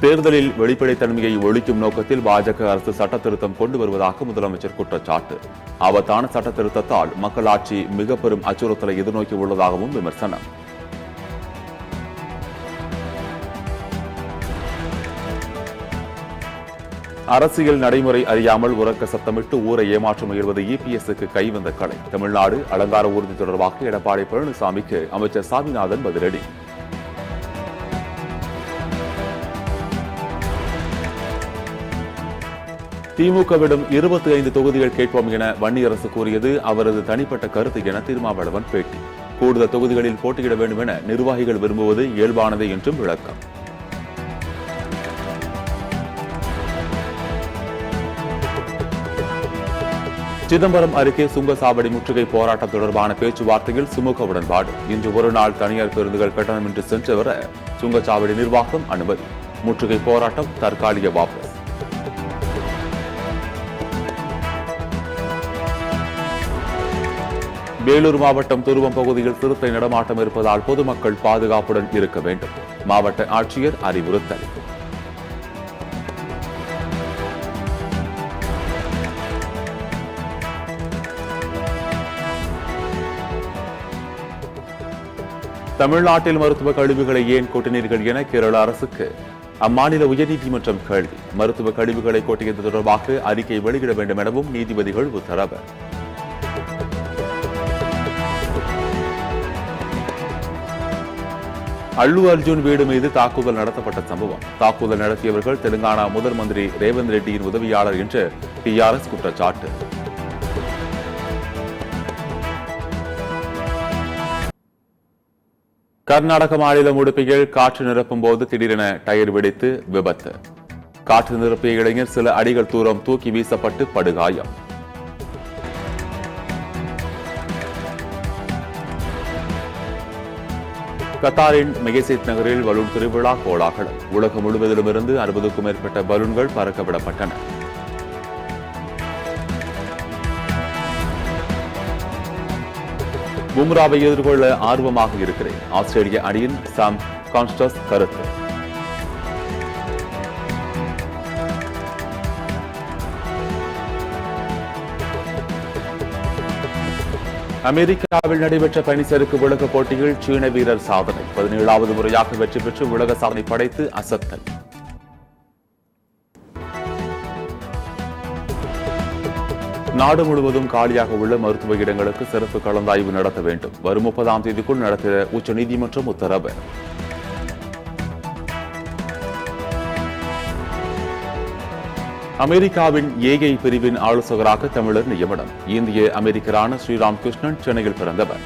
தேர்தலில் வெளிப்படைத்தன்மையை ஒழிக்கும் நோக்கத்தில் பாஜக அரசு சட்ட திருத்தம் கொண்டு வருவதாக முதலமைச்சர் குற்றச்சாட்டு. ஆபத்தான சட்ட திருத்தத்தால் மக்களாட்சி மிக பெரும் அச்சுறுத்தலை எதிர்நோக்கி உள்ளதாகவும் விமர்சனம். அரசியல் நடைமுறை அறியாமல் உறக்க சத்தமிட்டு ஊரை ஏமாற்ற முயல்வது இபிஎஸ்க்கு கைவந்த கலை. தமிழ்நாடு அலங்கார ஊர்தி தொடர்பாக எடப்பாடி பழனிசாமிக்கு அமைச்சர் சாமிநாதன் பதிலடி. திமுகவிடம் 25 தொகுதிகள் கேட்போம் என வன்னியரசு கூறியது அவரது தனிப்பட்ட கருத்து என திருமாவளவன் பேட்டி. கூடுதல் தொகுதிகளில் போட்டியிட வேண்டும் என நிர்வாகிகள் விரும்புவது இயல்பானது என்றும் விளக்கம். சிதம்பரம் அருகே சுங்கசாவடி முற்றுகை போராட்டம் தொடர்பான பேச்சுவார்த்தையில் சுமூக உடன்பாடு. இன்று ஒரு நாள் தனியார் பேருந்துகள் கட்டணமின்றி சென்று வர சுங்கச்சாவடி நிர்வாகம் அனுமதி. முற்றுகை போராட்டம் தற்காலிக வாபஸ். வேலூர் மாவட்டம் துருவம் பகுதியில் சிறுத்தை நடமாட்டம் இருப்பதால் பொதுமக்கள் பாதுகாப்புடன் இருக்க வேண்டும். மாவட்ட ஆட்சியர் அறிவுறுத்தல். தமிழ்நாட்டில் மருத்துவ கழிவுகளை ஏன் கொட்டினீர்கள் என கேரள அரசுக்கு அம்மாநில உயர்நீதிமன்றம் கேள்வி. மருத்துவ கழிவுகளை கொட்டியது தொடர்பாக அறிக்கை வெளியிட வேண்டும் எனவும் நீதிபதிகள் உத்தரவு. அல்லு அர்ஜுன் வீடு மீது தாக்குதல் நடத்தப்பட்ட சம்பவம். தாக்குதல் நடத்தியவர்கள் தெலுங்கானா முதல் மந்திரி ரேவந்த் ரெட்டியின் உதவியாளர் என்று டிஆர்எஸ் குற்றச்சாட்டு. கர்நாடக மாநிலம் உடுப்பியில் காற்று நிரப்பும் போது திடீரென டயர் வெடித்து விபத்து. காற்று நிரப்பிய இளைஞர் சில அடிகள் தூரம் தூக்கி வீசப்பட்டு படுகாயம். கத்தாரின் மெகசித் நகரில் பலூன் திருவிழா கோலாகலம். உலகம் முழுவதிலுமிருந்து 60க்கும் மேற்பட்ட பலூன்கள் பறக்கவிடப்பட்டன. பும்ராவை எதிர்கொள்ள ஆர்வமாக இருக்கிறேன். ஆஸ்திரேலிய அணியின் சாம் கான்ஸ்டஸ் கருத்து. அமெரிக்காவில் நடைபெற்ற பனிச்சறுக்கு உலக போட்டியில் சீன வீரர் சாதனை. 17வது முறையாக வெற்றி பெற்று உலக சாதனை படைத்து அசத்தல். நாடு முழுவதும் காலியாக உள்ள மருத்துவ இடங்களுக்கு சிறப்பு கலந்தாய்வு நடத்த வேண்டும். வரும் 30ஆம் தேதிக்குள் நடத்த உச்சநீதிமன்றம் உத்தரவு. அமெரிக்காவின் ஏஐ பிரிவின் ஆலோசகராக தமிழர் நியமனம். இந்திய அமெரிக்கரான ஸ்ரீராம் கிருஷ்ணன் சென்னையில் பிறந்தவர்.